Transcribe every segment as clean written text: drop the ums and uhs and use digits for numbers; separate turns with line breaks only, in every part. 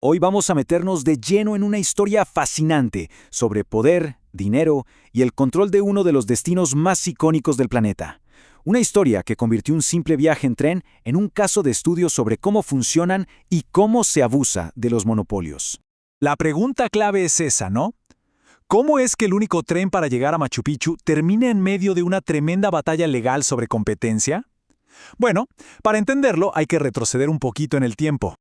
Hoy vamos a meternos de lleno en una historia fascinante sobre poder, dinero y el control de uno de los destinos más icónicos del planeta. Una historia que convirtió un simple viaje en tren en un caso de estudio sobre cómo funcionan y cómo se abusa de los monopolios.
La pregunta clave es esa, ¿no? ¿Cómo es que el único tren para llegar a Machu Picchu termina en medio de una tremenda batalla legal sobre competencia? Bueno, para entenderlo hay que retroceder un poquito en el tiempo.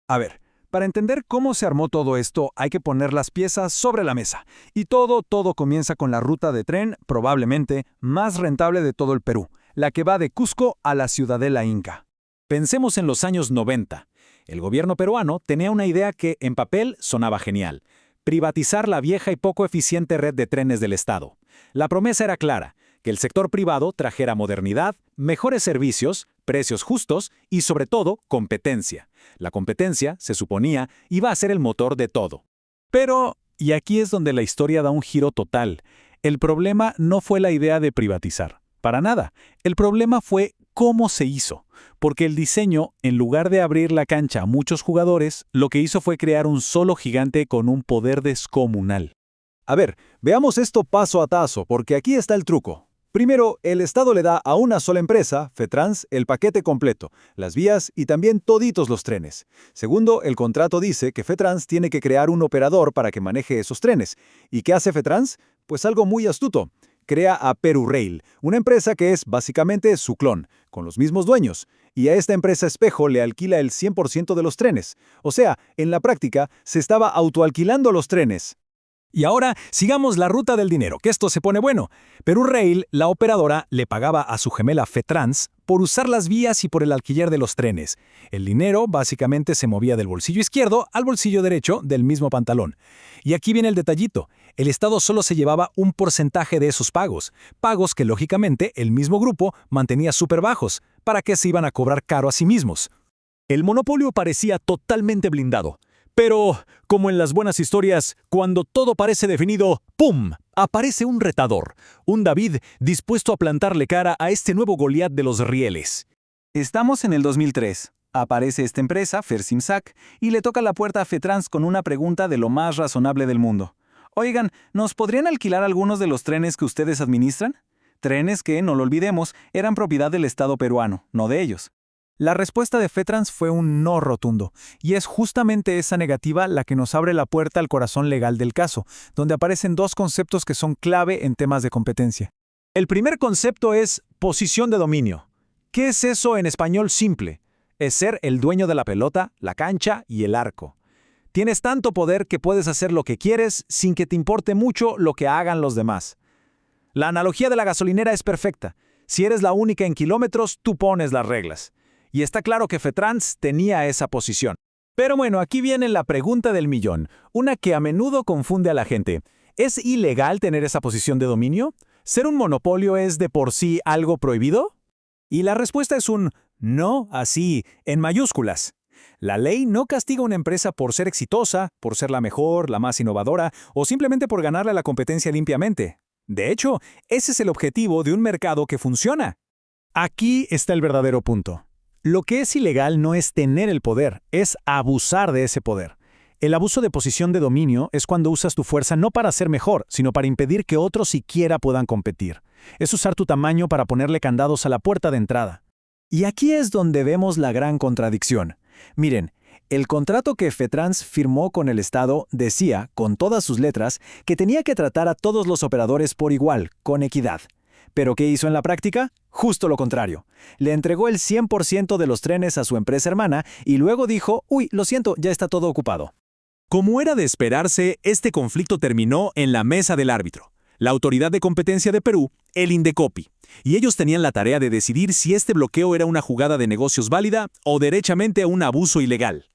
A ver, para entender cómo se armó todo esto hay que poner las piezas sobre la mesa. Y todo comienza con la ruta de tren, probablemente más rentable de todo el Perú, la que va de Cusco a la Ciudadela Inca.
Pensemos en los años 90. El gobierno peruano tenía una idea que, en papel, sonaba genial: privatizar la vieja y poco eficiente red de trenes del Estado. La promesa era clara: que el sector privado trajera modernidad, mejores servicios, precios justos y, sobre todo, competencia. La competencia, se suponía, iba a ser el motor de todo.
Pero, y aquí es donde la historia da un giro total, el problema no fue la idea de privatizar. Para nada. El problema fue cómo se hizo. Porque el diseño, en lugar de abrir la cancha a muchos jugadores, lo que hizo fue crear un solo gigante con un poder descomunal.
A ver, veamos esto paso a paso, porque aquí está el truco. Primero, el Estado le da a una sola empresa, FETRANS, el paquete completo, las vías y también toditos los trenes. Segundo, el contrato dice que FETRANS tiene que crear un operador para que maneje esos trenes. ¿Y qué hace FETRANS? Pues algo muy astuto. Crea a PeruRail, una empresa que es básicamente su clon, con los mismos dueños. Y a esta empresa espejo le alquila el 100% de los trenes. O sea, en la práctica, se estaba autoalquilando los trenes.
Y ahora sigamos la ruta del dinero, que esto se pone bueno. PeruRail, la operadora, le pagaba a su gemela FETRANS por usar las vías y por el alquiler de los trenes. El dinero básicamente se movía del bolsillo izquierdo al bolsillo derecho del mismo pantalón. Y aquí viene el detallito. El Estado solo se llevaba un porcentaje de esos pagos. Pagos que, lógicamente, el mismo grupo mantenía súper bajos. ¿Para qué se iban a cobrar caro a sí mismos? El monopolio parecía totalmente blindado. Pero, como en las buenas historias, cuando todo parece definido, ¡pum!, aparece un retador, un David dispuesto a plantarle cara a este nuevo Goliat de los rieles.
Estamos en el 2003. Aparece esta empresa, Fersimsac, y le toca la puerta a FETRANS con una pregunta de lo más razonable del mundo. Oigan, ¿nos podrían alquilar algunos de los trenes que ustedes administran? Trenes que, no lo olvidemos, eran propiedad del Estado peruano, no de ellos.
La respuesta de FETRANS fue un no rotundo, y es justamente esa negativa la que nos abre la puerta al corazón legal del caso, donde aparecen dos conceptos que son clave en temas de competencia.
El primer concepto es posición de dominio. ¿Qué es eso en español simple? Es ser el dueño de la pelota, la cancha y el arco. Tienes tanto poder que puedes hacer lo que quieres sin que te importe mucho lo que hagan los demás. La analogía de la gasolinera es perfecta. Si eres la única en kilómetros, tú pones las reglas. Y está claro que FETRANS tenía esa posición. Pero bueno, aquí viene la pregunta del millón, una que a menudo confunde a la gente. ¿Es ilegal tener esa posición de dominio? ¿Ser un monopolio es de por sí algo prohibido? Y la respuesta es un no, así, en mayúsculas. La ley no castiga a una empresa por ser exitosa, por ser la mejor, la más innovadora, o simplemente por ganarle a la competencia limpiamente. De hecho, ese es el objetivo de un mercado que funciona.
Aquí está el verdadero punto. Lo que es ilegal no es tener el poder, es abusar de ese poder. El abuso de posición de dominio es cuando usas tu fuerza no para ser mejor, sino para impedir que otros siquiera puedan competir. Es usar tu tamaño para ponerle candados a la puerta de entrada. Y aquí es donde vemos la gran contradicción. Miren, el contrato que FETRANS firmó con el Estado decía, con todas sus letras, que tenía que tratar a todos los operadores por igual, con equidad. ¿Pero qué hizo en la práctica? Justo lo contrario. Le entregó el 100% de los trenes a su empresa hermana y luego dijo, uy, lo siento, ya está todo ocupado.
Como era de esperarse, este conflicto terminó en la mesa del árbitro, la Autoridad de Competencia de Perú, el Indecopi, y ellos tenían la tarea de decidir si este bloqueo era una jugada de negocios válida o derechamente un abuso ilegal.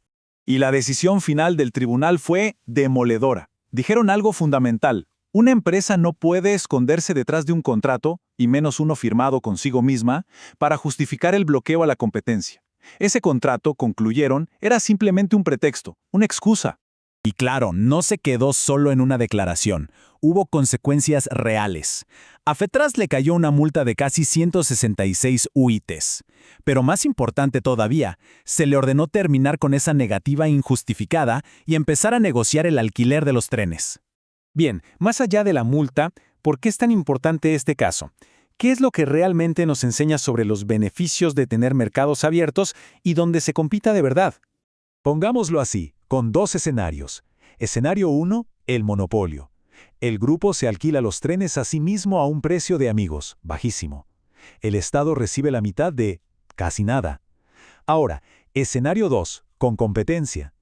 Y la decisión final del tribunal fue demoledora. Dijeron algo fundamental. Una empresa no puede esconderse detrás de un contrato, y menos uno firmado consigo misma, para justificar el bloqueo a la competencia. Ese contrato, concluyeron, era simplemente un pretexto, una excusa.
Y claro, no se quedó solo en una declaración, hubo consecuencias reales. A FETRANS le cayó una multa de casi 166 UITs. Pero más importante todavía, se le ordenó terminar con esa negativa injustificada y empezar a negociar el alquiler de los trenes.
Bien, más allá de la multa, ¿por qué es tan importante este caso? ¿Qué es lo que realmente nos enseña sobre los beneficios de tener mercados abiertos y donde se compita de verdad? Pongámoslo así, con dos escenarios. Escenario 1, el monopolio. El grupo se alquila los trenes a sí mismo a un precio de amigos, bajísimo. El Estado recibe la mitad de casi nada. Ahora, escenario 2, con competencia.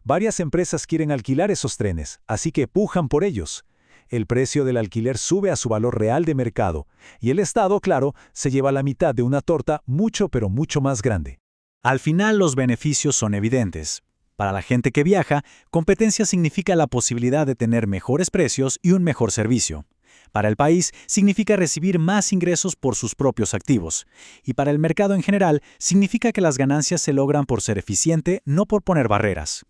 Varias empresas quieren alquilar esos trenes, así que pujan por ellos. El precio del alquiler sube a su valor real de mercado, y el Estado, claro, se lleva la mitad de una torta mucho pero mucho más grande.
Al final los beneficios son evidentes. Para la gente que viaja, competencia significa la posibilidad de tener mejores precios y un mejor servicio. Para el país, significa recibir más ingresos por sus propios activos. Y para el mercado en general, significa que las ganancias se logran por ser eficiente, no por poner barreras.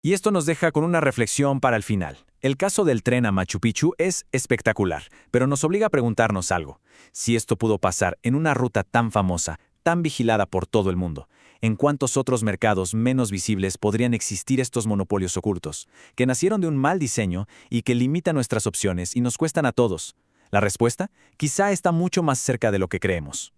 Y esto nos deja con una reflexión para el final. El caso del tren a Machu Picchu es espectacular, pero nos obliga a preguntarnos algo. Si esto pudo pasar en una ruta tan famosa, tan vigilada por todo el mundo, ¿en cuántos otros mercados menos visibles podrían existir estos monopolios ocultos, que nacieron de un mal diseño y que limitan nuestras opciones y nos cuestan a todos? La respuesta quizá está mucho más cerca de lo que creemos.